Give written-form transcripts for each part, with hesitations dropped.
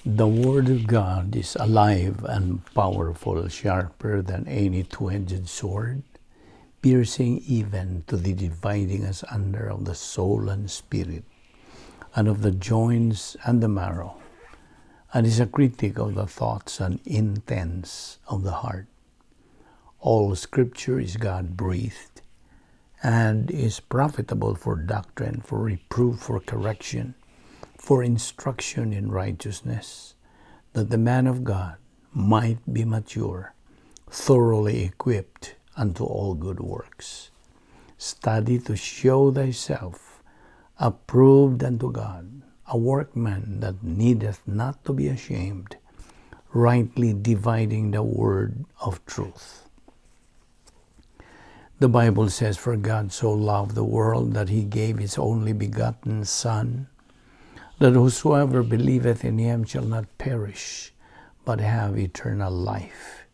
The Word of God is alive and powerful, sharper than any two-edged sword, piercing even to the dividing asunder of the soul and spirit, and of the joints and the marrow, and is a critic of the thoughts and intents of the heart. All Scripture is God-breathed, and is profitable for doctrine, for reproof, for correction, for instruction in righteousness, that the man of God might be mature, thoroughly equipped unto all good works. Study to show thyself approved unto God, a workman that needeth not to be ashamed, rightly dividing the word of truth. The Bible says, "For God so loved the world that he gave his only begotten Son, that whosoever believeth in him shall not perish, but have eternal life."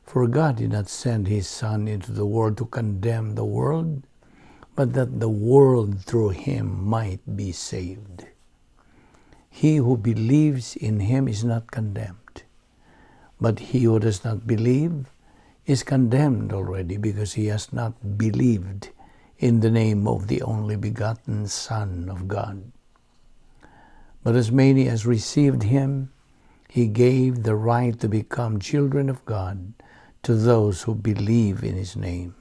For God did not send his Son into the world to condemn the world, but that the world through him might be saved. He who believes in him is not condemned, but he who does not believe is condemned already, because he has not believed in the name of the only begotten Son of God. But as many as received him, he gave the right to become children of God, to those who believe in his name.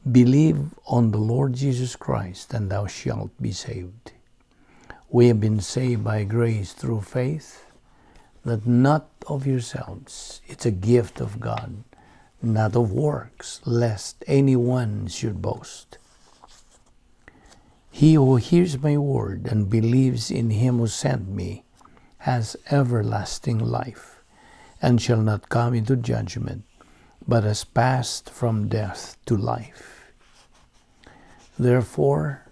Believe on the Lord Jesus Christ, and thou shalt be saved. We have been saved by grace through faith, that not of yourselves. It's a gift of God, not of works, lest anyone should boast. He who hears my word and believes in him who sent me has everlasting life, and shall not come into judgment, but has passed from death to life. Therefore,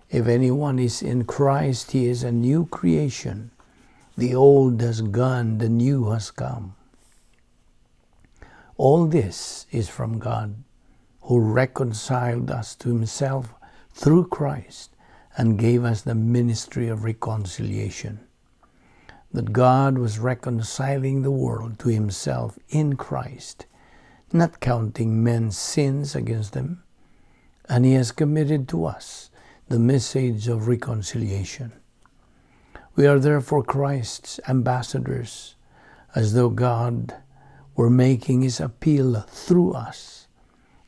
if anyone is in Christ, he is a new creation. The old has gone, the new has come. All this is from God, who reconciled us to himself through Christ, and gave us the ministry of reconciliation. That God was reconciling the world to himself in Christ, not counting men's sins against them, and he has committed to us the message of reconciliation. We are therefore Christ's ambassadors, as though God were making his appeal through us.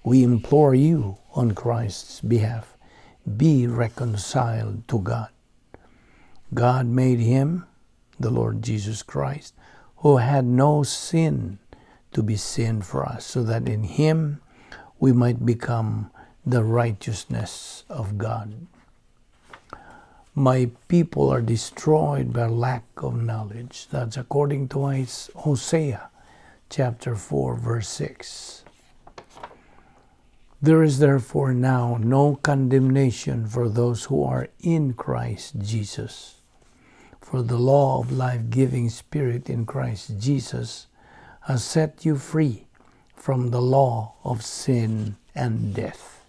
We implore you on Christ's behalf, be reconciled to God. God made him, the Lord Jesus Christ, who had no sin, to be sin for us, so that in him we might become the righteousness of God. My people are destroyed by lack of knowledge. That's according to Hosea chapter 4, verse 6. There is therefore now no condemnation for those who are in Christ Jesus. For the law of life-giving Spirit in Christ Jesus has set you free from the law of sin and death.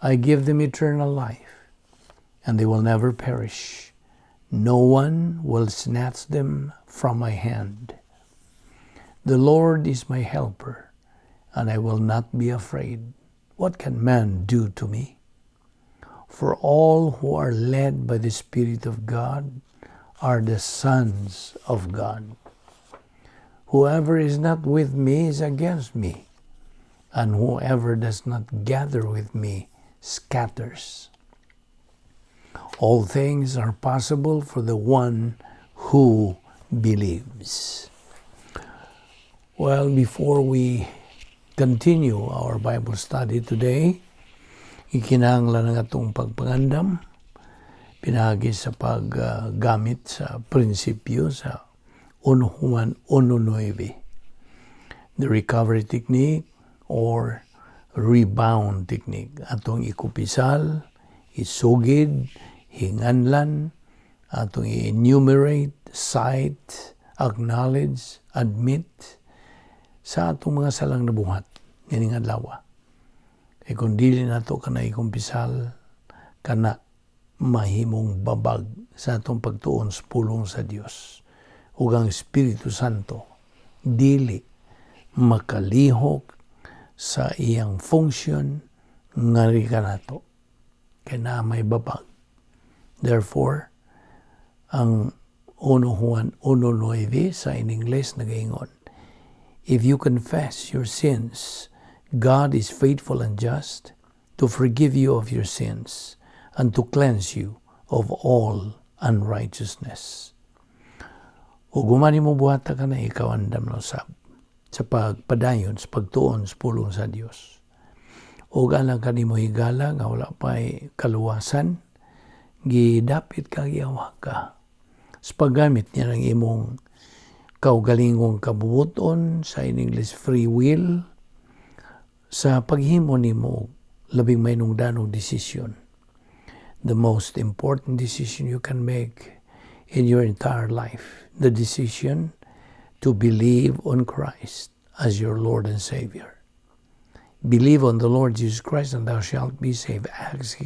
I give them eternal life, and they will never perish. No one will snatch them from my hand. The Lord is my helper, and I will not be afraid. What can man do to me? For all who are led by the Spirit of God are the sons of God. Whoever is not with me is against me, and whoever does not gather with me scatters. All things are possible for the one who believes. Well, before we continue our Bible study today, ikinahanglan ng atong pagpangandam, pinagi sa paggamit sa prinsipyo sa 1 Juan 1:9. The recovery technique or rebound technique. Atong ikupisal, isugid, hinganlan, atong i-enumerate, cite, acknowledge, admit, sa atong mga salang nabuhat nining adlaw. Kung dili nato kana ikumpisal kana mahimong babag sa atong pagtuon sa pulong sa Dios. Ug ang Espiritu Santo dili makalihok sa iyang function nga kanato kay na may babag. Therefore, ang 1 Juan 1:9 sa in English nagaingon, if you confess your sins, God is faithful and just to forgive you of your sins and to cleanse you of all unrighteousness. O gumani mo buhata ka na ikaw andam na usab sa pagpadayon, sa pagtuon, sa pulong sa Dios. O ganang kanimo higala nga wala pa'y kaluwasan, gidapit ka, giyawa ka. Sa paggamit niya ng imong kaugalingong kabubuton, sa in English free will, sa paghimo nimo labing may nungdanong decision. The most important decision you can make in your entire life, the decision to believe on Christ as your Lord and Savior. Believe on the Lord Jesus Christ and thou shalt be saved. Acts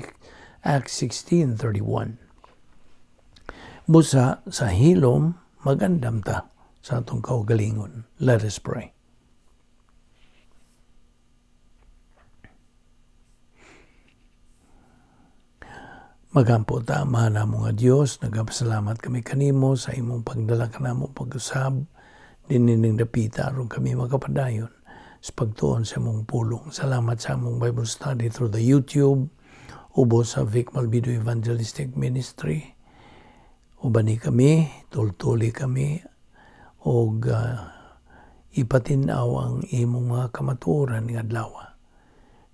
16:31. Busa sa hilom, magandam ta sa atong kaugalingon. Let us pray. Magampo ta, mahal mo nga Diyos, nagapasalamat kami kanimo sa imong pagdala ka namo pag-usab, dinining dapita aron kami makapadayon sa pagtuon sa imong pulong. Salamat sa imong Bible study through the YouTube, ubo sa Vic Balbido Evangelistic Ministry. Ubani kami, tultuli kami, o ipatinaw ang imong mga kamatuoran ng adlaw.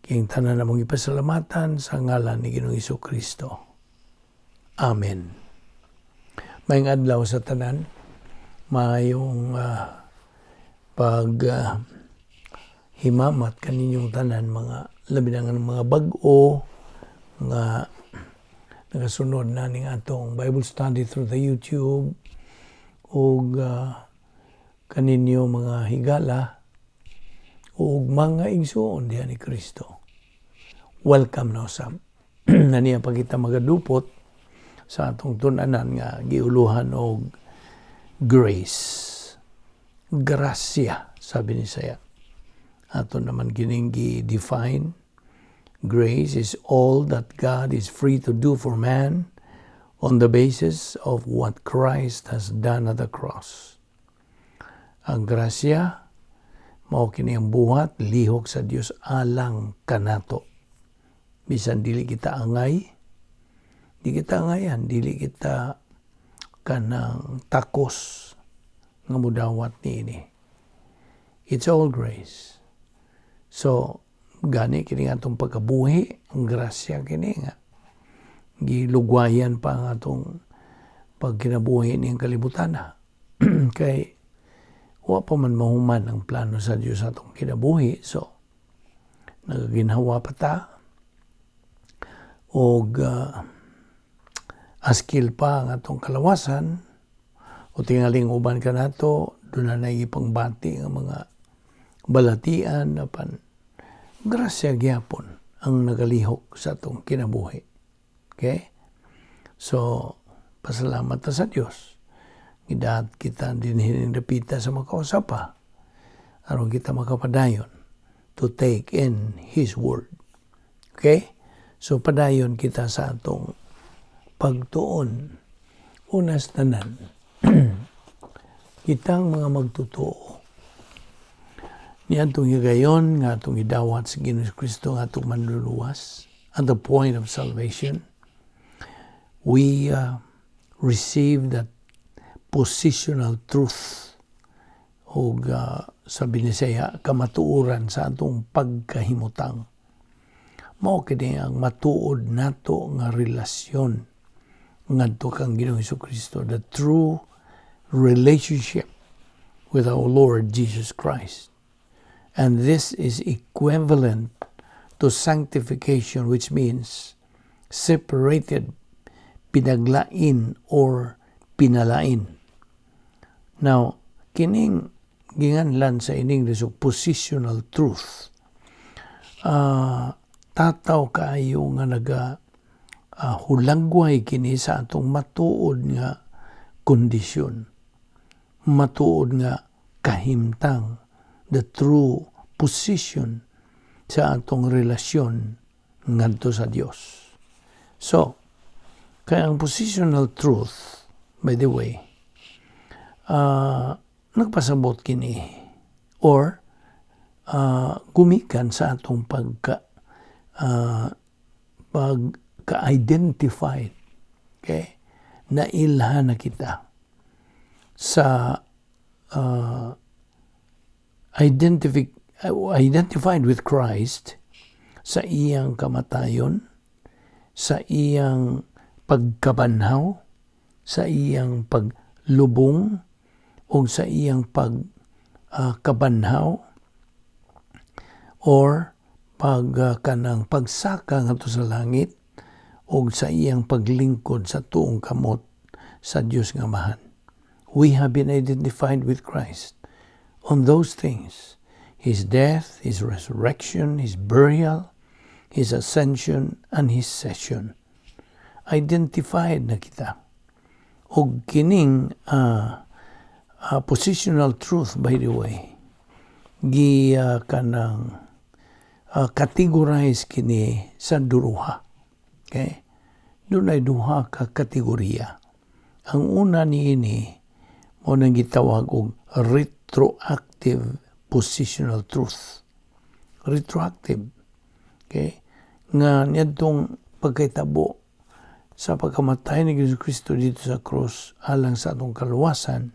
Kayong tanan namong ipasalamatan sa ngalan ni Ginoong Jesucristo. Amen. Mayong adlaw sa tanan, mayong himamat kaninyong tanan, mga labi na ng mga bag-o nga nagasunod na ning atong Bible study through the YouTube o kaninyo mga higala o mga igsuon diha ni Kristo. Welcome na usab. Naniya pa kita magadupot sa atong tunanan nga giuluhan og grace. Gracia, sabi ni Saya. Ato naman gining gi-define. Grace is all that God is free to do for man on the basis of what Christ has done at the cross. Ang grasya, mao kini ang buhat, lihok sa Dios alang kanato. Bisan dili kita angay, dili kita kanang takos nga mudawat niini. It's all grace. So, gani kini atong pagkabuhi, ang grasya kini nga. Gilugwayan pa ang atong pagkinabuhi niyang kalibutan. Kay, wa pa man mahuman ang plano sa Diyos atong kinabuhi. So, nagaginhawa pa ta. O askil pa ang atong kalawasan. O tingaling uban ka nato, doon na naipangbati ang mga balatian na grasya gyapon ang nagalihok sa atong kinabuhi. Okay? So, pasalamat ta sa Dios. Gidaat kita din hinindapita sa makausapa. Aron kita makapadayon to take in His Word. Okay? So, padayon kita sa atong pagtuon. Unas tanan. Kitang mga magtutuo. Ni atong higayon nga atong idawat sa Ginoong Kristo nga atong manluluwas at the point of salvation. We receive that positional truth o sabi ni Saya, kamatuoran sa atong pagkahimutang. Mao kini ang matuod nato nga relasyon ngadto kang Ginoong Jesucristo, the true relationship with our Lord Jesus Christ. And this is equivalent to sanctification, which means separated, pinaglain, or pinalain. Now, kining ginganlan sa in English o positional truth. Tataw kaayo nga hulagway kini sa atong matuod nga kondisyon, matuod nga kahimtang, the true position sa atong relasyon ngadto sa Dios. So, kaya ang positional truth, by the way, nagpasabot kini or gumikan sa atong pagka-identified, okay? Nailhan na kita sa identified with Christ sa iyang kamatayon, sa iyang pagkabanhaw, sa iyang paglubong, o sa iyang pagkabanhaw, or kanang pagsaka ngadto sa langit, o sa iyang paglingkod sa tuong kamot sa Dios nga Amahan. We have been identified with Christ on those things. His death, His resurrection, His burial, His ascension, and His session. Identified na kita. O kining positional truth, by the way, kanang categorize kini sa duruha. Okay? Doon ay duha ka kategorya. Ang una niini mo nang gitawag og retroactive positional truth. Retroactive. Okay? Nga niyadtong pagkaitabo sa pagkamatay ni Jesu Kristo dito sa krus alang sa atong kaluwasan,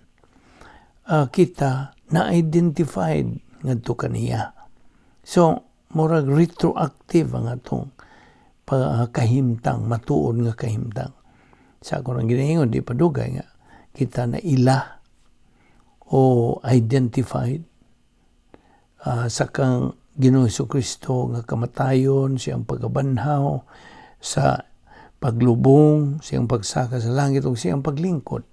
kita na-identified ngadto kaniya. So, murag retroactive ang atong kahimtang, matuod nga kahimtang. Sa ako nang ginaingon, di padugay nga, kita na ila o identified sa kang Ginoong Jesucristo nga kamatayon, siyang pagkabanhaw, sa paglubong, siyang pagsaka sa langit, o siyang paglingkod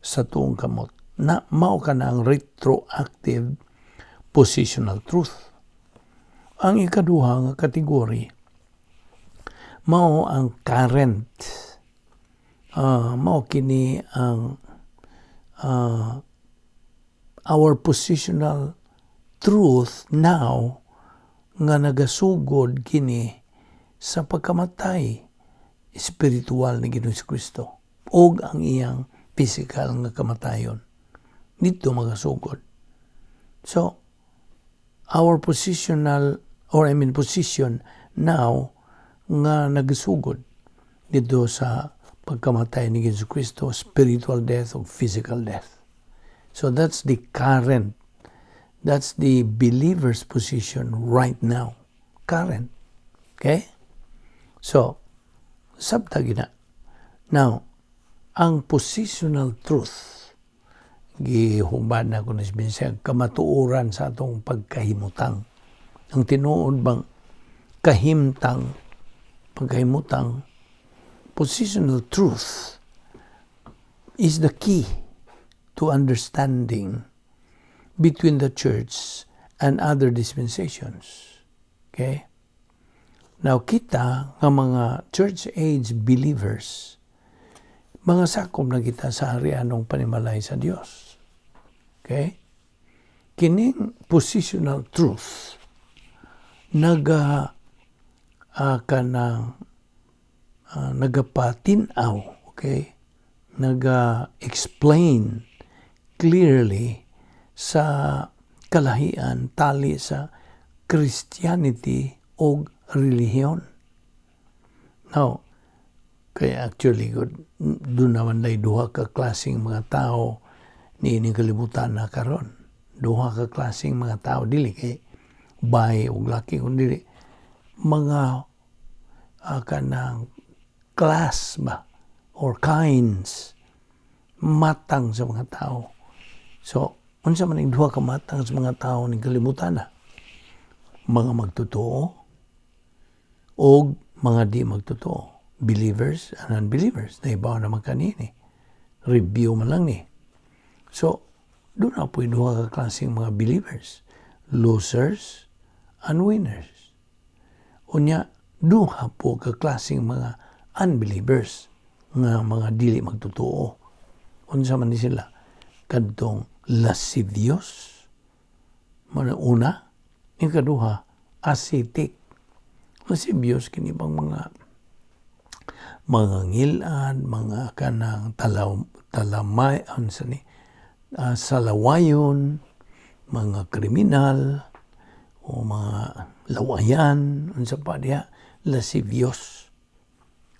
sa tuong kamot. Na mao ka na ang retroactive positional truth. Ang ikaduha nga kategory mao ang current, mao kini ang our positional truth now nga nagasugod kini sa pagkamatay espiritual ni Ginoong Jesucristo og ang iyang physical nga kamatayon dito magasugod. So our position now nga nagasugod dito sa pagkamatay ni Ginoong Jesucristo, spiritual death o physical death. So that's the current, that's the believer's position right now. Current. Okay? So, sabtagi na. Now, ang positional truth, gihubad na ko na siya, kamatuoran sa atong pagkahimutang. Ang tinuod bang pagkahimutang, positional truth is the key to understanding between the church and other dispensations. Okay? Now, kita nga mga church age believers, mga sakop na kita sa harianong panimalay sa Dios. Okay? Kining positional truth nagapatinaw, okay? Naga-explain clearly sa kalahian tali sa Christianity o relihiyon. Now, kaya actually, doon naman na duha ka klaseng mga tao ni ining kalibutan na karon. Duha ka klaseng mga tao, dili kay bahay o laki, kundi mga kanang class ba or kinds, matang sa mga tao. So, unsa man duha ka matang sa mga tao ni kalibutan na? Mga magtotoo o mga di magtotoo. Believers and unbelievers. Naibaw naman kanini. Review man lang ni. So, doon na po duha ka klaseng mga believers. Losers and winners. Unya, duha po ka klaseng mga unbelievers nga mga dili magtotoo. Unsa man ni sila? Kadtong lascivious, una, ikaduha, ascetic. Lascivious kini bang mga ngilan, mga kanang talamay, salawayon, mga kriminal, o mga lawayan, unsa pa diha, lascivious.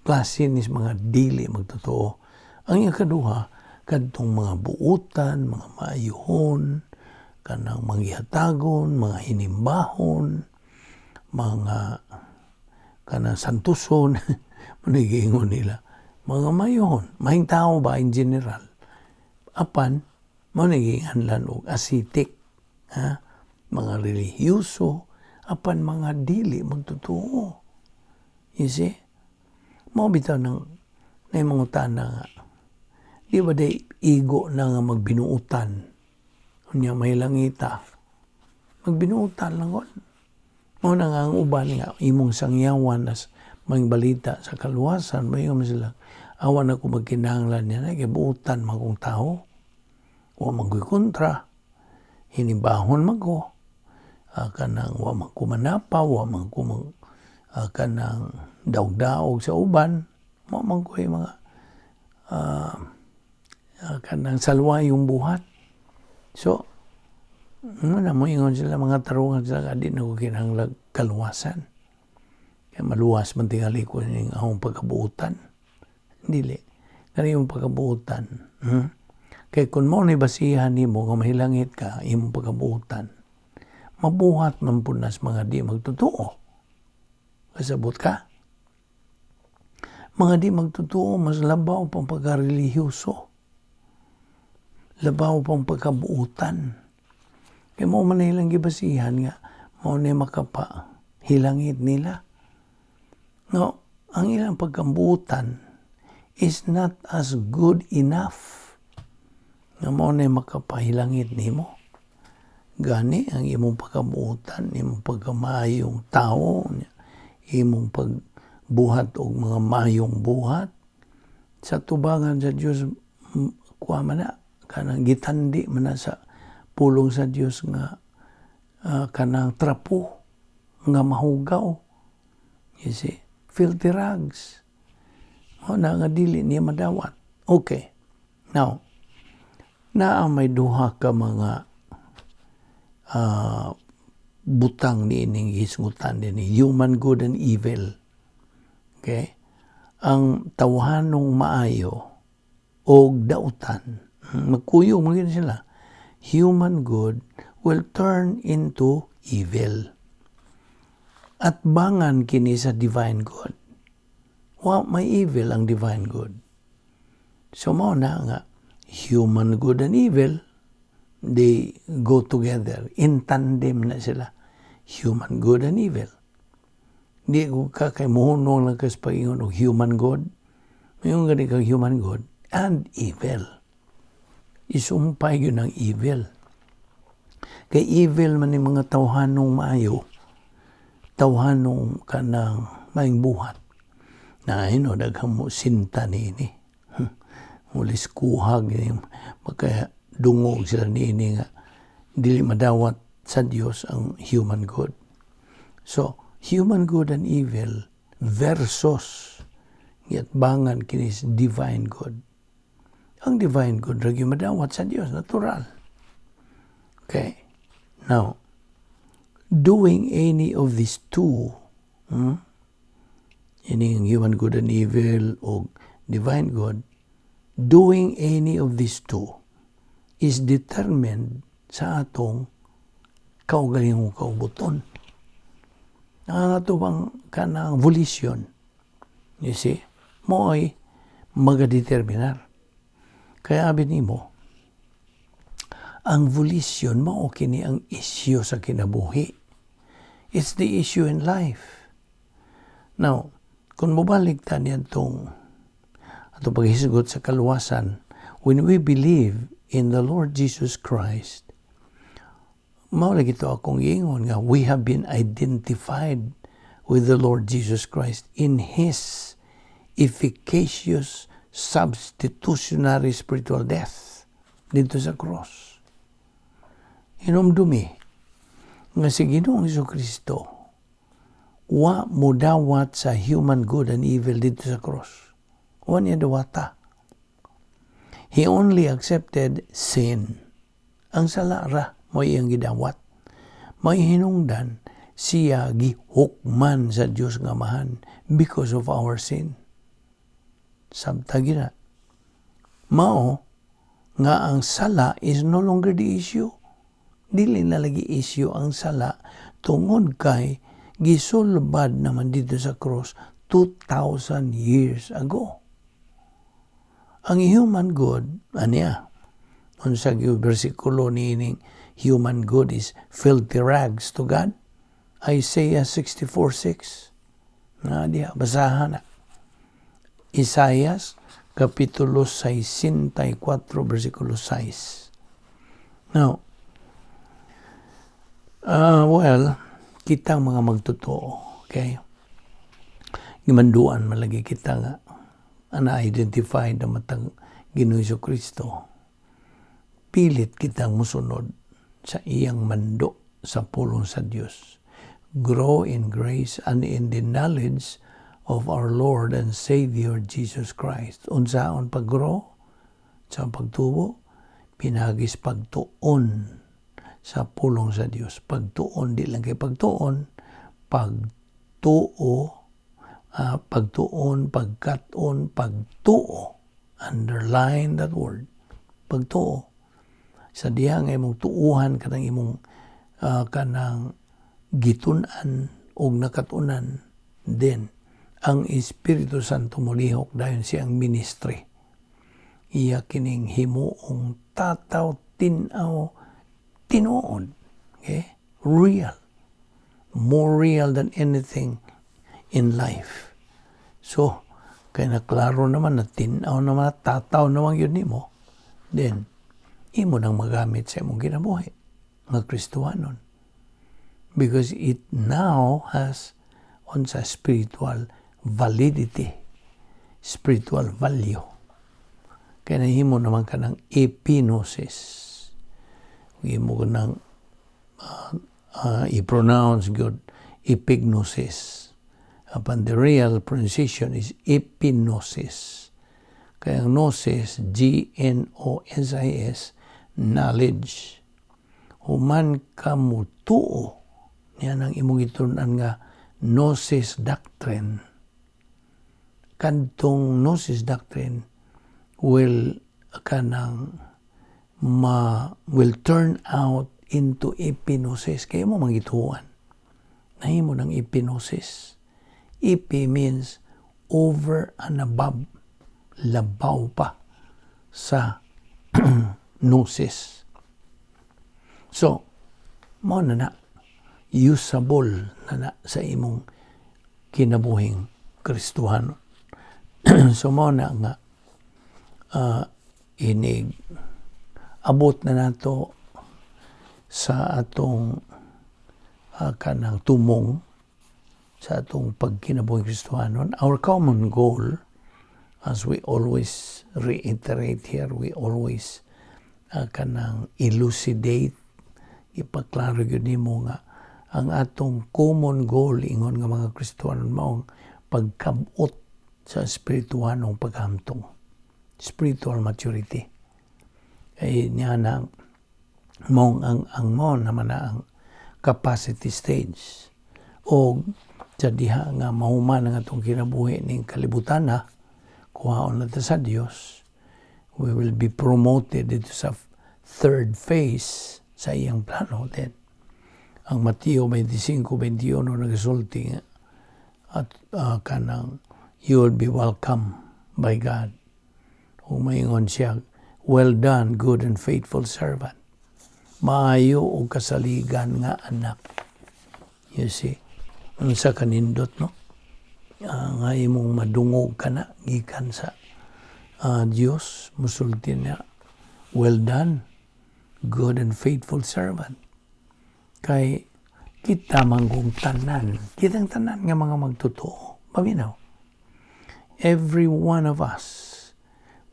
Klase nis mga dili magtotoo. Ang ikaduha, kadtong mga buutan, mga maayuhon, kanang manghihatagon, mga hinimbahon, mga kanang santuson, manigingon nila, mga mayuhon, mahing tao ba in general, apan, maniginganlan og ascetic, mga relihiyoso, apan mga dili magtotoo. You see? Mao bitaw ng mangutana nga, di ba day igo na nga magbinuutan? Unya may langita. Magbinuutan lang kon. Mao na nga ang uban nga imong sangyawan as may balita sa kaluwasan, mayon sila. Awan ako magkinahanglan niya na gibuutan magong tao. Wa magkontra. Hinibahon mago. Kanang wa man kumanapaw, wa man kanang daog-daog sa uban. Wa man ko'y mga kanang salwayong buhat. So, mo ingon sila mga tarungan sila adi na ko kinahanglan kaluwasan. Kaya maluwas man tingali ko ning akong pagkabuutan. Dili. Kani yung pagkabuutan. Kaya kung mo ni basihan nimo nga mahilangit ka imong pagkabuutan, mabuhat man punas mga di magtotoo. Kasabot ka. Mga di magtotoo, mas labaw pang pagka-relihiyoso. Labaw pang pagkabuutan. Kaya mo man nilang gibasihan nga, mo na makapahilangit nila. No, ang ilang pagkabuutan is not as good enough nga mo na makapahilangit nimo. Gani ang imong pagkabuutan, imong pagkamayong tao, imong pagbuhat og mga mayong buhat sa tubangan sa Dios, kuha man na kanang gitandi man na sa pulong sa Dios nga kanang trapo nga mahugaw. You see, filthy rags. O na nga dili niya madawat. Okay. Now, may duha ka mga butang ni ining hisgutan din, human good and evil. Okay? Ang tawhanong maayo o dautan, magkuyog mo sila. Human good will turn into evil. At bangan kini sa divine good. May evil ang divine good. So mo na nga, human good and evil, they go together. In tandem na sila. Human good and evil. Hindi ko kay muhunong lang kas pag-ingon o human good. Mayroon gani kang human good and evil. Isumpay yun ang evil. Kay evil man yung mga tawhanong maayo, tawhanong kanang maing buhat. Na daghang mo sinta nini. Mulis kuhag magkaya dungog sila nini nga dili madawat sa Dios ang human good. So, human good and evil versus bangan kinis divine good. Ang divine good ragi madawat sa Dios, natural. Okay. Now, doing any of these two, ining human good and evil o divine good, doing any of these two is determined sa atong kaugalingong kaubuton. Ato bang kanang volition. You see? Mo ay magadeterminar. Kaya abin nimo, ang volition mao kini ang issue sa kinabuhi. It's the issue in life. Now, kung mabalik ta niyan itong paghisgot sa kaluwasan, when we believe in the Lord Jesus Christ, maulagi ito akong ingon nga, we have been identified with the Lord Jesus Christ in His efficacious substitutionary spiritual death dito sa cross. Hinumdumi nga si Ginoong Jesucristo wa mo dawat sa human good and evil dito sa cross. Wa niya dawata. He only accepted sin. Ang salara mo iyang gidawat. May hinungdan siya gihukman sa Diyos nga Amahan because of our sin. Sabtagi na. Mao nga ang sala is no longer the issue. Dili na lagi issue ang sala tungod kay gisulbad naman dito sa cross 2,000 years ago. Ang human good, aniya, unsa gyud bersikulo niining human good is filthy rags to God. Isaiah 64:6. Na diha basahan na. Isaiah kapitulo 64 bersikulo 6. Now, kitang mga magtotoo, okay? Gimanduan malagi kita nga na-identify na matang Ginoong Jesucristo. Pilit kitang musunod sa iyang mando sa pulong sa Dios. Grow in grace and in the knowledge of our Lord and Savior Jesus Christ. Unsaon pag-grow? Sa pagtubo? Pinagis pagtuon sa pulong sa Dios. Pagtuon, di lang kay pagtuon, pagtuon, pagkaton, pagtuo. Underline that word. Pagtuo. Sa diha nga imong tuuhan kanang imong kanang gitunan o nakatunan, then ang Espiritu Santo mulihok dayon siyang ministry. Iya kining himuong tataw, tinaw, tinuod. Okay? Real. More real than anything in life. So, kaya naklaro naman na tinaw naman, tataw naman yun nimo, then, imo nang magamit sa imong kinabuhi nga Kristohanon. Because it now has on sa spiritual validity, spiritual value. Kaya nahimo naman ka ng epinosis. Himo ka ng i-pronounce good epignosis. Upon the real pronunciation is epinosis. Kaya ang gnosis, G-N-O-S-I-S, knowledge. Human ka mo tuo. Yan ang imong itunan nga gnosis doctrine. Kadtong gnosis doctrine will turn out into epinosis. Kaya mo mangituan. Nahimo ng epinosis. Epi means over and above. Labaw pa sa gnosis. So, mo na usable na sa imong kinabuhing Kristohanon. So, mo na nga inig abot na nato sa atong kanang tumong sa atong pagkinabuhing Kristohanon. Our common goal, as we always reiterate here, we always kanang elucidate, ipaklaro yun nimo nga ang atong common goal ingon nga mga Kristohanon maong pagkabot sa espirituhanong paghamtong, spiritual maturity. Kaya niya na mong ang mo naman na ang capacity stage o sa diha nga mahuman ang atong kinabuhi ning kalibutan na kuhaon natin sa Dios, we will be promoted dito sa third phase sa iyang plano. Then, ang Mateo 25:21 nagsulti at kanang you will be welcome by God. Umaingon siya, well done, good and faithful servant. Maayo o kasaligan nga anak. You see, unsa kanindot, no? Nga imong madungog ka na, gikan sa Diyos, musulti niya, well done, good and faithful servant. Kay kita manggong tanan, kitang tanan nga mga magtotoo, paminaw. every one of us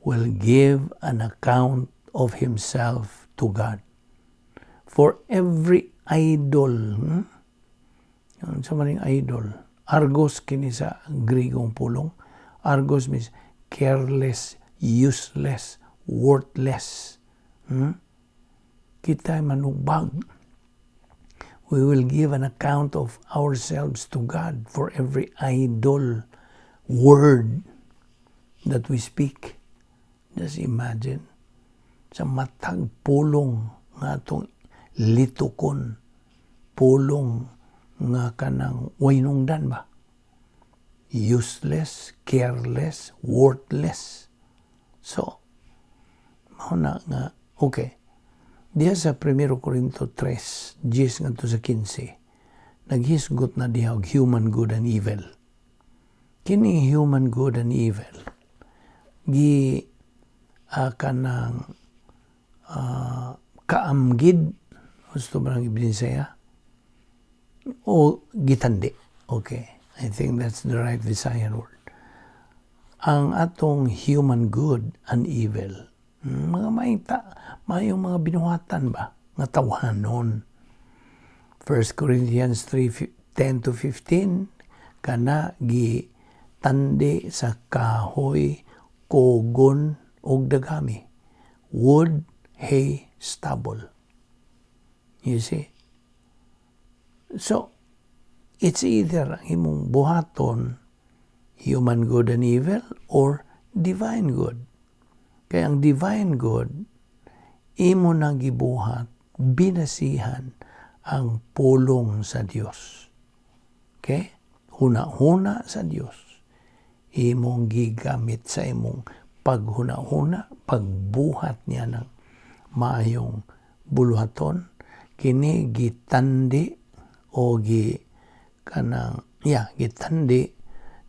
will give an account of himself to God. For every idol, sa maning idol, argos kini sa Grigong pulong. Argos means careless, useless, worthless. Kita manugbag. We will give an account of ourselves to God for every idol word that we speak. Just imagine, sa matag pulong nga itong litukon, pulong nga kanang wainungdan ba? Useless, careless, worthless. So, mauna nga, okay. Diya sa 1 Corinto 3, 10 ngadto sa 15, naghisgot na diha og human good and evil. Kini human good and evil, kanang kaamgid, gusto ba nang ibinisaya? O gitandi. Okay, I think that's the right Visayan word. Ang atong human good and evil, mga mayong mga binuhatan ba nga tawhanon. 1 Corinthians 3:10-15 kana gitandi sa kahoy, kogon ug dagami, wood, hay, stubble. You see? So it's either ang imong buhaton human good and evil or divine good. Kaya ang divine good, imo nang gibuhat, binasihan ang pulong sa Dios. Okay? Huna-huna sa Dios. Imong gigamit sa imong paghuna-huna, pagbuhat niya ng maayong buluhaton, kini gitandi o gitandi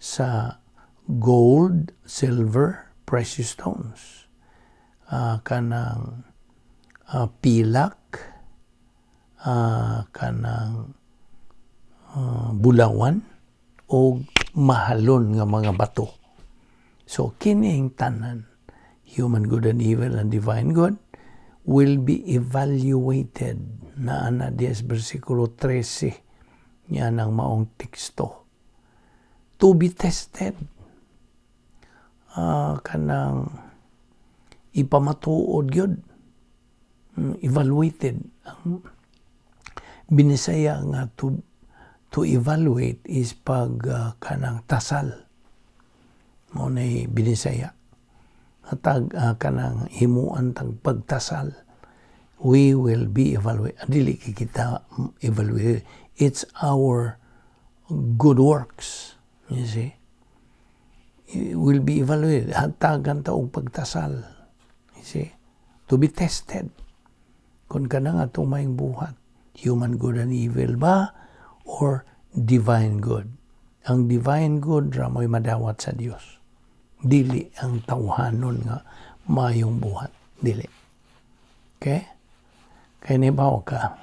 sa gold, silver, precious stones. Kanang pilak, kanang bulawan o mahalon nga mga bato. So kining tanan, human good and evil and divine good, will be evaluated na ana dias versikulo 13 yan ang maong teksto, to be tested. Kanang ipamatuod yun, evaluated. Ang binisaya nga to evaluate is pag kanang tasal. Mo na'y binisaya. Hatag kanang himuan tag pagtasal. We will be evaluated. Dili kita evaluate. It's our good works. You see? It will be evaluated. Hatagan ta og pagtasal. You see? To be tested. Kung ka na nga tumayong buhat, human good and evil ba or divine good? Ang divine good ra mo'y madawat sa Dios. Dili ang tawhanon nga mayong buhat. Dili. Okay? Kaya nibaw ka,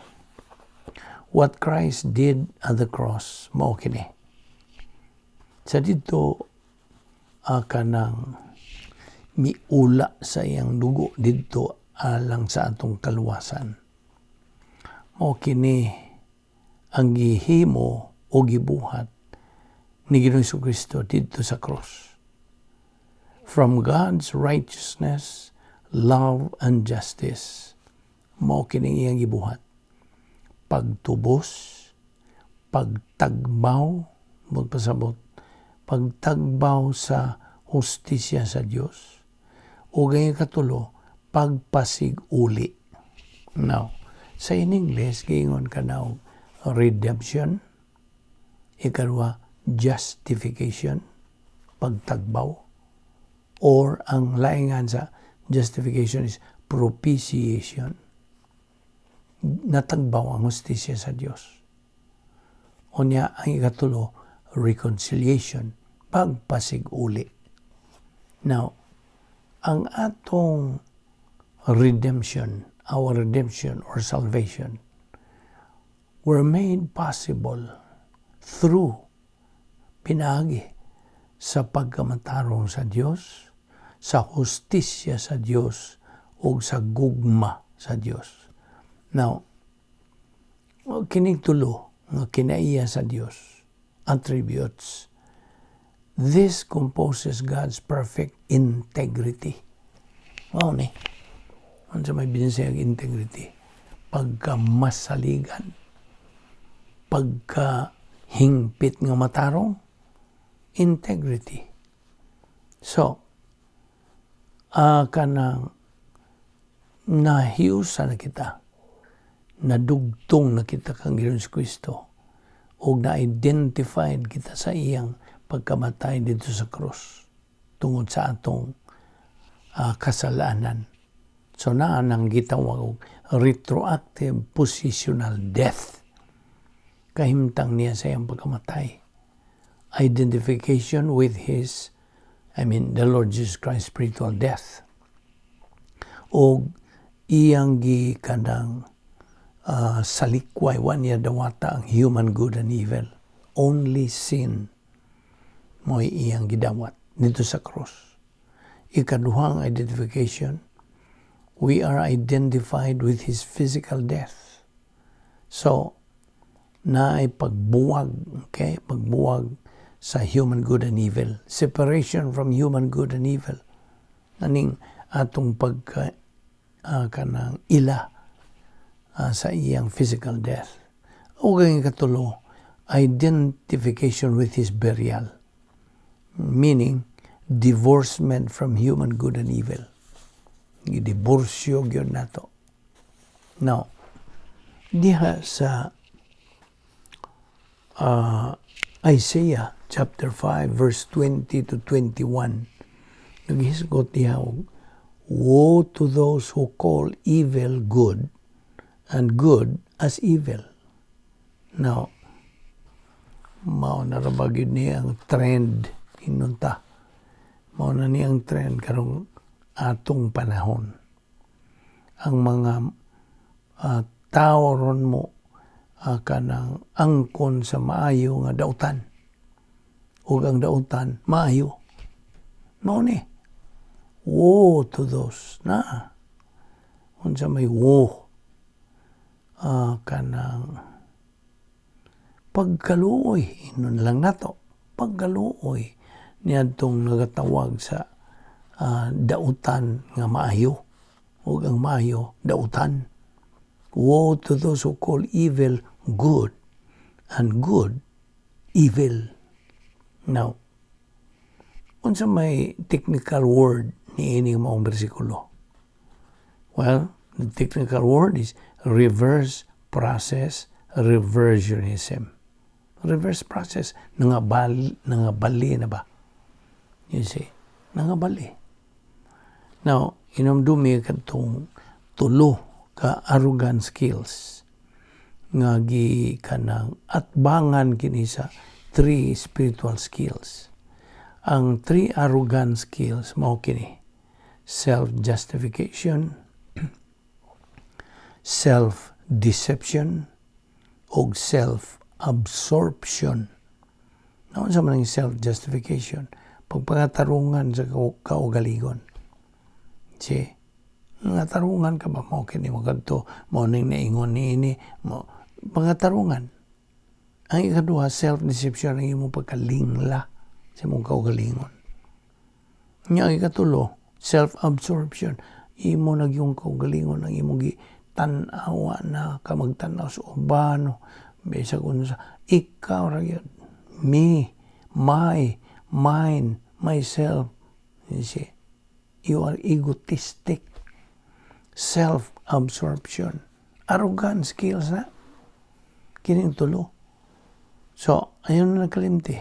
what Christ did at the cross, mao kini. Sa dito, kanang miula sa iyang dugo dito alang sa atong kaluwasan. Mao kini ang gihimo o gibuhat ni Ginoong Jesucristo dito sa cross. From God's righteousness, love, and justice, mao kini iyang gibuhat. Pagtubos, pagtagbaw, magpasabot, pagtagbaw sa hustisya sa Dios, o gayong katulo, pagpasiguli. Now, sa in English, gingon ka na redemption, ikalwa, justification, pagtagbaw, or ang laingan sa justification is propitiation. Natagbaw ang hustisya sa Dios. O niya, ang ikatulo, reconciliation, pagpasiguli. Now, ang atong redemption, our redemption or salvation, were made possible through pinagi sa pagkamatarong sa Dios, sa hustisya sa Dios, ug sa gugma sa Dios. Now, kining tulo nga kinaiya sa Dios, attributes, this composes God's perfect integrity. Wow ni. Ano sa may binisayag integrity? Pagkamasaligan, pagkahingpit nga matarong, integrity. So, kanang nahiusa na kita, nadugtong na kita kang Ginoong Kristo, o na-identified kita sa iyang pagkamatay dito sa krus tungod sa atong kasalanan. So nang gitawag retroactive positional death. Kahimtang niya sa iyang pagkamatay. Identification with the Lord Jesus Christ spiritual death. O iyang kanang salikway, niya dawata ang human good and evil. Only sin mo'y iyang gidawat dito sa cross. Ikaduhang identification, we are identified with His physical death. So, naay pagbuwag, pagbuwag sa human good and evil. Separation from human good and evil. Naning atong kanang ila sa iyang physical death. O gayong katulo, identification with His burial. Meaning, divorcement from human good and evil. Diborsyo yun nato. Now, diha sa Isaiah chapter 5 verse 20 to 21, naghisgot diha, woe to those who call evil good and good as evil. Now, mao na rabagid niya ang trend inunta. Mao na niyang trend karong atong panahon. Ang mga tao ron mo kanang angkon sa maayo nga dautan. Ug ang dautan maayo. Mao ni. Woe to those na. Unsa may woe kanang pagkaluoy inon lang nato. Pagkaluoy niadtong nagatawag sa dautan nga maayo. Ug ang maayo dautan. Woe to those who call evil good and good evil. Now, unsa may technical word ni ining maong bersikulo? Well, the technical word is reverse process reversionism. Reverse process, nangabali na ba? You see, nangabali. Now, inumdumi katong tulo ka arrogant skills nga kanang atbangan kini sa 3 spiritual skills. Ang 3 arrogant skills mao kini: self-justification, self-deception, o self-absorption. Naon sa man ang self-justification? Pagpangatarungan sa kaugalingon. See? Pangatarungan ka ba? Mao kini mo kadto, mao ning naingon ni ini, pangatarungan. Ang ikaduha, self-deception, ang imong pagkalingla sa imong kaugalingon. Ang ikatulo, self-absorption. Imo nagyong kaugalingon, ang imong tan-awa na ka magtanaw sa uban, bisag unsa ikaw ra gyud, me, my, mine, myself. You see, you are egotistic. Self-absorption. Arrogant skills na. Kining tulo. So, ayun na nagkalimti.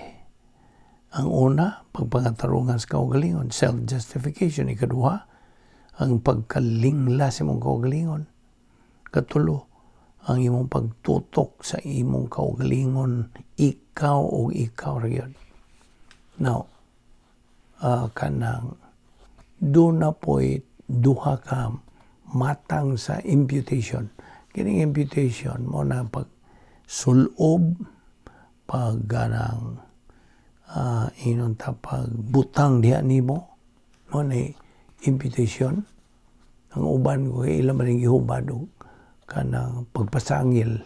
Ang una, pagpangatarungan sa kaugalingon, self-justification. Ikaduha, ang pagkalingla sa imong kaugalingon. Katulo, ang imong pagtutok sa imong kaugalingon, ikaw o ikaw rin. Now, kanang doon na po'y duha ka matang sa imputation. Kining imputation mo na pag sulob, pag ganang inon tapag butang diha nimo mo na invitation. Ang uban ko kay ilang man gihubad og kanang pagpasangil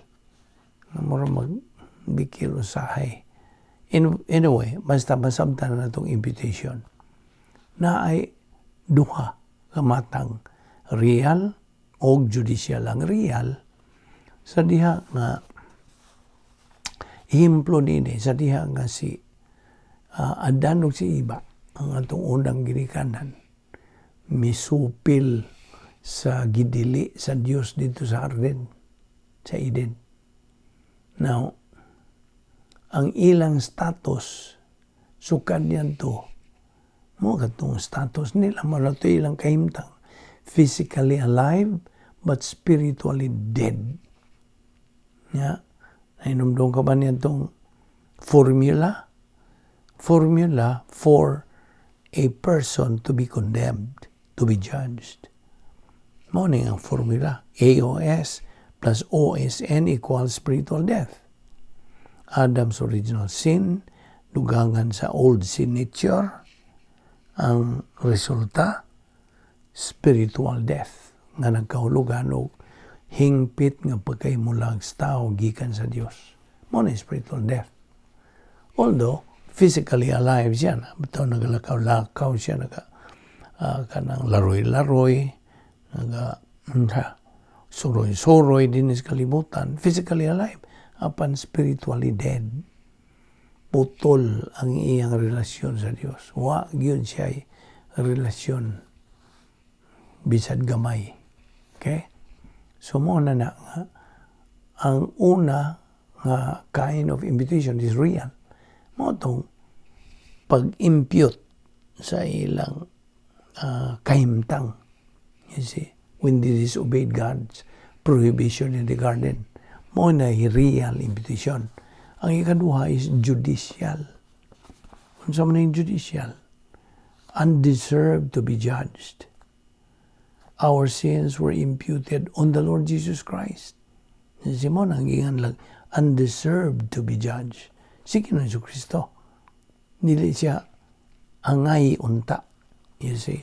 na mura magbikil usahay. Anyway, basta masabtan na itong invitation na ay duha kamatang real o judicial. Ang real sa diha nga himplo nini sa diha nga si Adan ug si Iba ang atong unang ginikanan misupil sa gidili sa Dios dito sa Arden, sa Eden. Now, ang ilang status sukad yan to mo katong status nila mo na to ilang kahimtang physically alive but spiritually dead. Ya, nainumdong ka ba niyan tong formula for a person to be condemned, to be judged. Mo ni ang formula. AOS plus OSN equals spiritual death. Adam's original sin, dugangan sa old sin nature, ang resulta, spiritual death, nga nagkahulugan og hingpit nga pagkaimulag sa tao gikan sa Dios. Mo ni spiritual death. Although, physically alive siya na, bitaw nagalakaw-lakaw siya, kanang laroy-laroy, suroy-suroy din sa kalibutan, physically alive, apan spiritually dead. Putol ang iyang relasyon sa Dios. Wa gyud siya relasyon bisad gamay. Okay? So mo na nga ang una nga kind of invitation is real. Mo tong pag-impute sa ilang kahimtang. You see, when they disobeyed God's prohibition in the garden, mo na real invitation. Ang ikaduha is judicial. Unsa man yung judicial? Undeserved to be judged. Our sins were imputed on the Lord Jesus Christ. Si mo nanggingan lang, undeserved to be judged. Sige na Yesu Kristo. Dili siya angay unta. You see?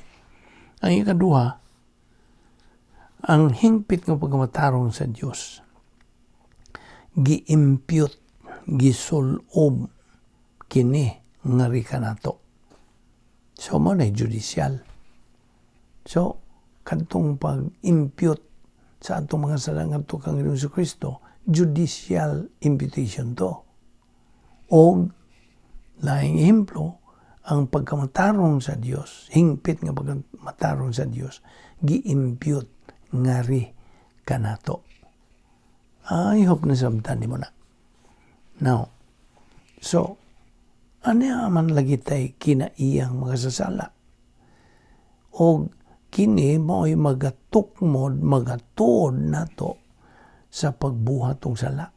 Ang ikaduha, ang hingpit nga pagkamatarong sa Dios gi-impute, gisulob kini ngari kanato. So mo na judicial. So kadtong pag-impute sa atong mga sala ngadto kang Hesus Kristo, judicial imputation to. O laing ehemplo, ang pagkamatarong sa Dios, hingpit nga pagkamatarong sa Dios, gi-impute ngari kanato. I hope na sabtan mo na. Now, so, ano man lagi tay kinaiyang magasasala? O kini mo'y magatukmod, magatuod na to sa pagbuhat ng sala.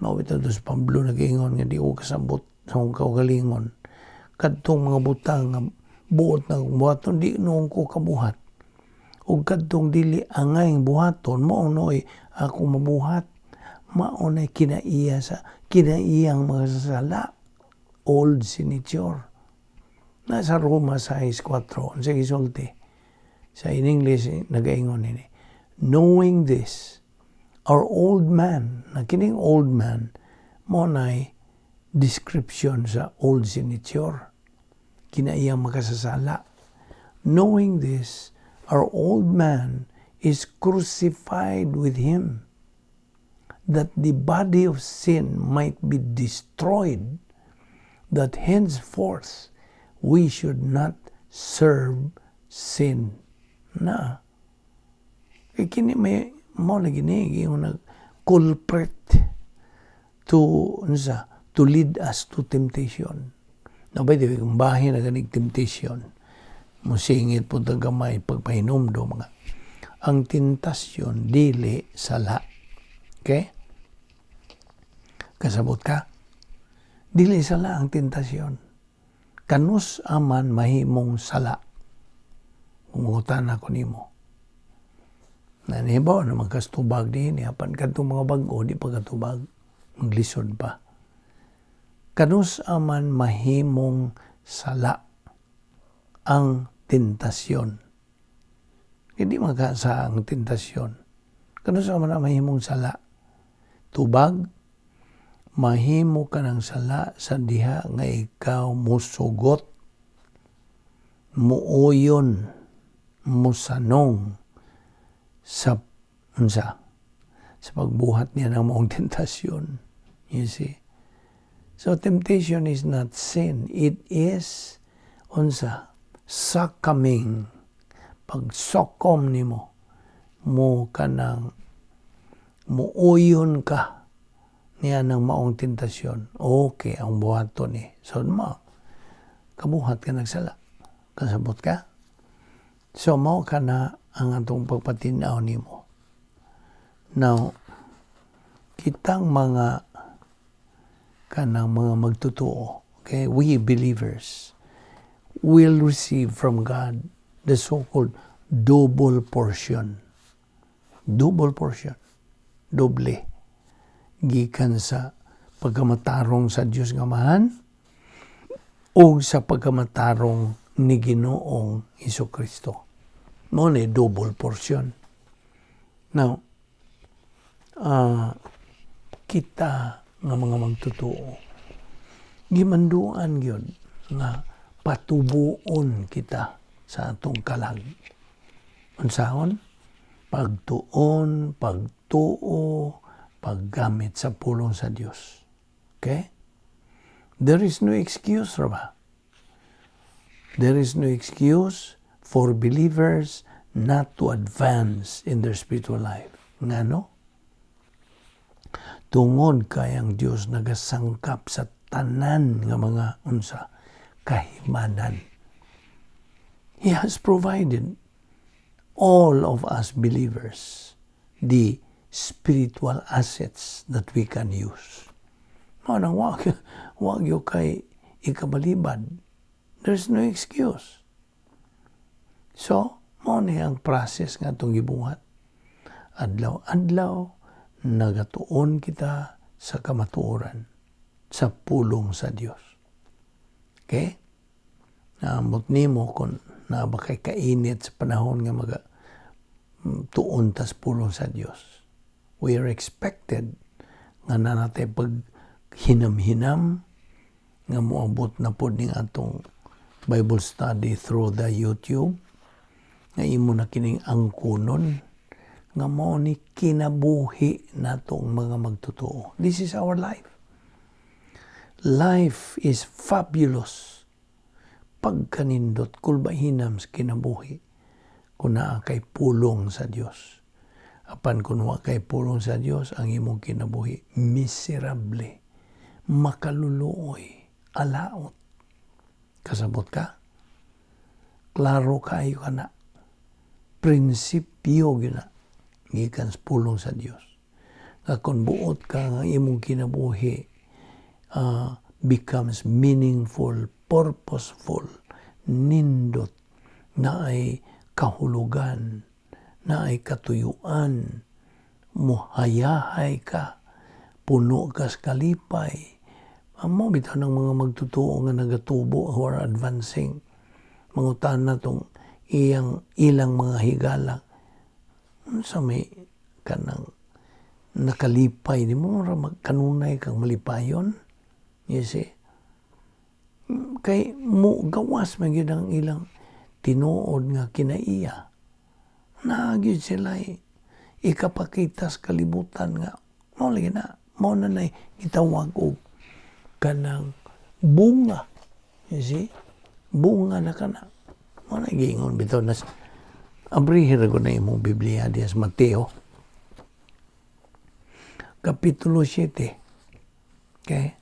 Mawita doon sa Pablo nag-ingon nga di ko kasabot sa kong kaugalingon. Kadtong mga butang nga buot na buhaton, di noong ko kabuhat. O kadtong dili angay buhaton, maunoy ako mabuhat. Maunay kinaiyang mga sasala. Old signature. Nasa Roma 6:4, sa gisulti. Sa in English, nag-ingon ini. Knowing this, our old man, na kining old man, maunay description sa old signature. Kinaiyang makasasala. Knowing this, our old man is crucified with him, that the body of sin might be destroyed, that henceforth we should not serve sin. Na, kini may mo na ginigi yung nag-culprit to lead us to temptation. Now, by the way, kung bahin na ganig temptation, musingit po ng gamay pagpahinomdo mga. Ang tentasyon, dili sala. Okay? Kasabot ka? Dili sala ang tentasyon. Kanus aman mahimong sala. Umutan ako nimo. Nanibaw na magkastubag din. Apan kadtong mga bago, di pa katubag. Maglisod pa. Kanus aman mahimong sala ang tentasyon. Hindi magkasa ang tentasyon. Kanus aman mahimong sala. Tubag, mahimo ka ng sala sa diha nga ikaw musugot, muuyon, musanong sa pagbuhat niya ng maong tentasyon. You see? So temptation is not sin. It is succumbing. Pag sokom nimo mo ka ng muuyon ka niya ng maong tentasyon. Okay, ang buhaton ni. So kabuhat ka nagsala. Kasabot ka. So mao ka na ang atong pagpatinaw nimo. Now, kitang mga kanang mga magtotoo, okay, we believers will receive from God the so-called double portion. Double portion. Doble. Gikan sa pagkamatarong sa Dios nga Amahan o sa pagkamatarong ni Ginoong Hesukristo. Mo ni double portion. Now, kita nga mga magtotoo, gimanduan gyud nga patubuon kita sa atong kalag. Unsaon? Pagtuon, pagtuo, paggamit sa pulong sa Dios. Okay? There is no excuse, Raba. There is no excuse for believers not to advance in their spiritual life. Ngano? Tungod kay ang Dios nagasangkap sa tanan nga mga kahimanan. He has provided all of us believers the spiritual assets that we can use. Manang wag yo kay ikabalibad. There's no excuse. So, mo ni ang process nga itong gibuhat. Adlaw-adlaw, nagatuon kita sa kamatuoran, sa pulong sa Dios. Okay? Naamot nimo kung nabakay kainit sa panahon nga tuon tas pulong sa Dios. We are expected nga na natin pag hinam-hinam nga moabot na po ning atong Bible study through the YouTube nga imo na kining angkunon nga mao ni kinabuhi natong mga magtotoo. This is our life. Life is fabulous. Pagkanindot kulbahinam sa kinabuhi kung naa kay pulong sa Dios. Apan kung wa kay pulong sa Dios, ang imong kinabuhi miserable, makaluluoy, alaot. Kasabot ka? Klaro kayo ka na. Prinsipyo yun na. Gikan sa pulong sa Dios. Nga kung buot ka nga imong kinabuhi becomes meaningful, purposeful, nindot, na ay kahulugan, na ay katuyuan, muhayahay ka, puno ka sa kalipay. Mo bitaw ng mga magtutuo nga nagatubo who are advancing. Mangutan na tong ilang mga higala. Sa may kanang nakalipay ni mo, magkanunay kang malipayon. You see? Kay mo gawas man yun ang ilang tinuod nga kinaiya. Nagyod sila ikapakita sa kalibutan nga. Mo lagi na. Mo na na itawag og kanang bunga. You see? Bunga na ka na. Mo na gingon bitaw na abrihir ko na imong Biblia diya sa Mateo. Kapitulo 7. Okay?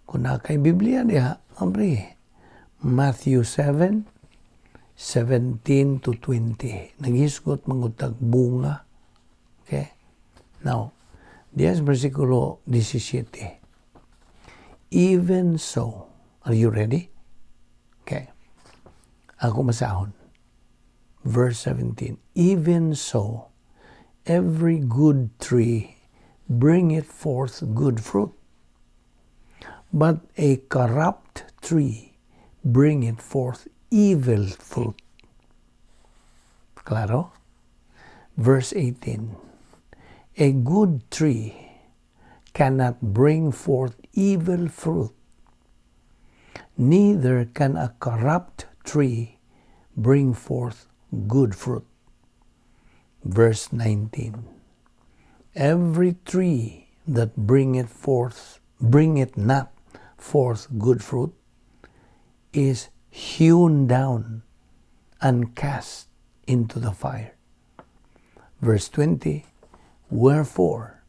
Kung na kay Biblia diya, abrihir. Matthew 7, 17 to 20. Naghisgot mangutag bunga. Okay? Now, diya sa versikulo 17. Even so, are you ready? Okay. Ako masahon. Verse 17. Even so, every good tree bringeth forth good fruit. but a corrupt tree bringeth forth evil fruit. Claro? Verse 18. A good tree cannot bring forth evil fruit, neither can a corrupt tree bring forth good fruit. Verse 19. Every tree that bringeth not forth good fruit is hewn down and cast into the fire. Verse 20. Wherefore,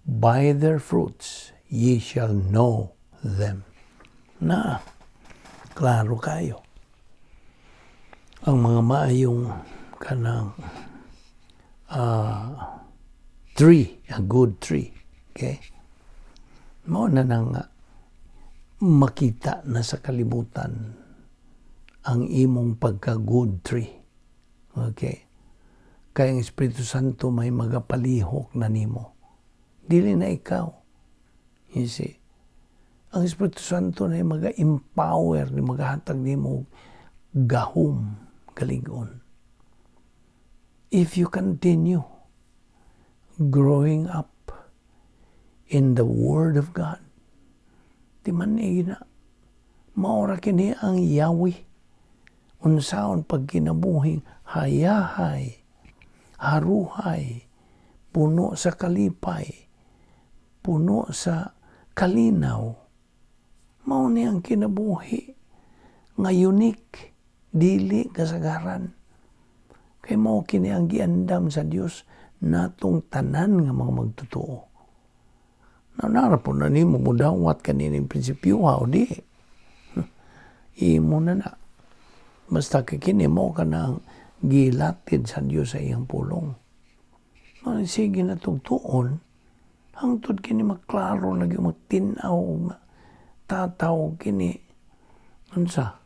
by their fruits ye shall know them. Na, klaro kayo. Ang mga maayong kanang tree, a good tree. Okay? Mao na nang makita na sa kalibutan ang imong pagka-good tree. Okay? Kaya ang Espiritu Santo may magapalihok na nimo. Dili na ikaw. You see? Ang Espiritu Santo na mag-empower, ni maghatag nimo gahom, kaligon. If you continue growing up in the Word of God, di man na maura kini ang Yahweh. Unsaon pag kinabuhing hayahay, haruhay, puno sa kalipay, puno sa kalinaw. Mao ni ang kinabuhi nga unique, dili kasagaran. Kay mao kini ang giandam sa Dios natong tanan nga mga magtotoo. Nanarapon na nimo mudawat kanining prinsipyo o di. Imo na na. Basta kini mo ka na gilatid sa Dios sa iyang pulong. Sige na tugtuon, hangtod kini maklaro na magtinaw, tataw kini. Unsa?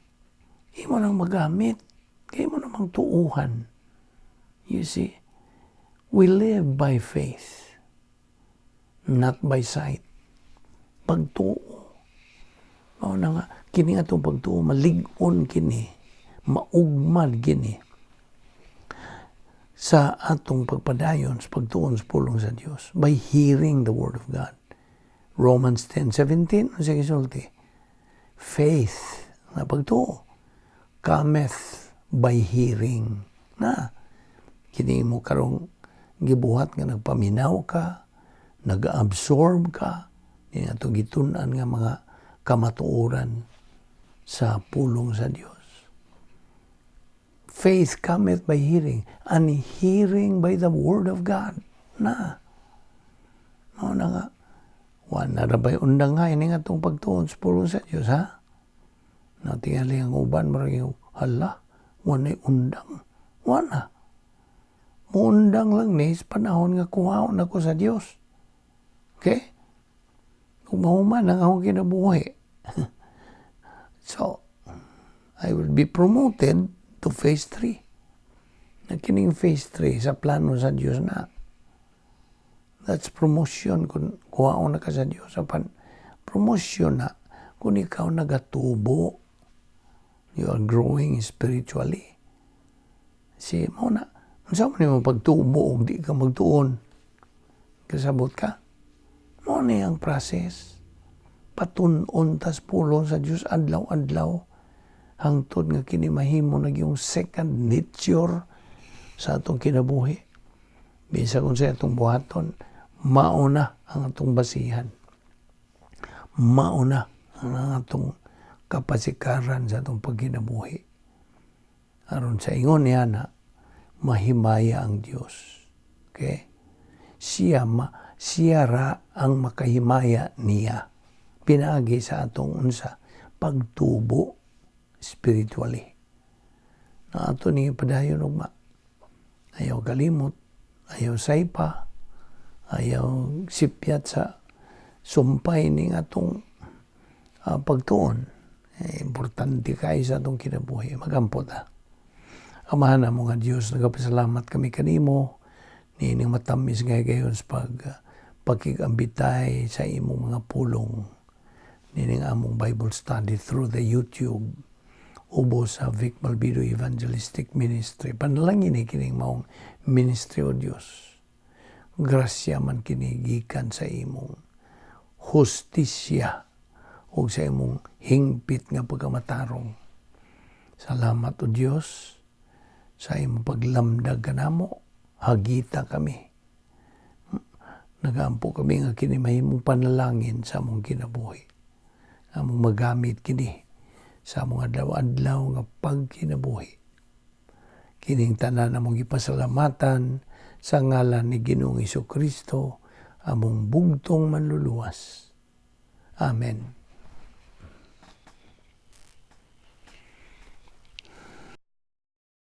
Imo nang magamit, kay mo namang tuuhan. You see, we live by faith, not by sight. Pagtuo. Mao na nga, kini atong pagtuo, malig-on kini, maugmad kini sa atong pagpadayon sa pagtuon sa pulong sa Dios by hearing the Word of God. Romans 10:17, sa gisulti, faith na pagtuo cometh by hearing. Na kini mo karong gibuhat nga nagpaminaw ka, nag-absorb ka, din ato gitun-an nga mga kamatuoran sa pulong sa Dios. Faith cometh by hearing, and hearing by the Word of God. Na. Mao na nga. Wala na ba'y undang nga ini nga itong pagtuon sa pulong sa Diyos, ha? Natingali ang uban, marang hala, wana'y undang. Wana. Undang lang ni sa panahon nga kuhaon ako sa Diyos. Okay? Kung mahuman ang akong kinabuhi. So, I will be promoted to phase 3. Nakining phase 3 sa plano sa Diyos na. That's promotion kung kuhaon na ka sa Diyos. Apan, promotion na kung ikaw nagatubo. You are growing spiritually. Si mo na, saan mo pagtubo o di ka magtuon? Kasabot ka? Mo na yung process. Patunon tas pulong sa Diyos adlaw-adlaw. Hangtod nga kini mahimo yung second nature sa atong kinabuhi. Bisa kung sa atong buhaton, mauna ang atong basihan. Mauna ang atong kapasikaran sa atong pagkinabuhi. Aron sa ingon niya na, mahimaya ang Diyos. Okay? Siya ra ang makahimaya niya. Pinaagi sa atong unsa, pagtubo spiritually. Na ato ni padayon ugma. Ayaw kalimot, ayaw saypa, ayaw sipyat sa sumpay ning atong pagtuon. Importante kayo sa atong kinabuhi. Magampot ha. Amahan na mga Diyos, nagapasalamat kami kanimo, nining matamis ngayon sa pagkikambitay sa imong mga pulong. nining among Bible study through the YouTube ubo sa Vic Balbido Evangelistic Ministry. Panalangin ni kining maong ministry o Dios. Grasya man kinigikan sa imong hustisya o sa imong hingpit nga pagkamatarong. Salamat o Dios sa imong paglamdag kanamo. Hagita kami. Nagampo kami nga kini mahimong panalangin sa among kinabuhi. Among magamit kini sa among adlaw-adlaw nga pagkinabuhi. Kining tanan among gipasalamatan sa ngalan ni Ginoong Hesukristo, among bugtong manluluwas. Amen.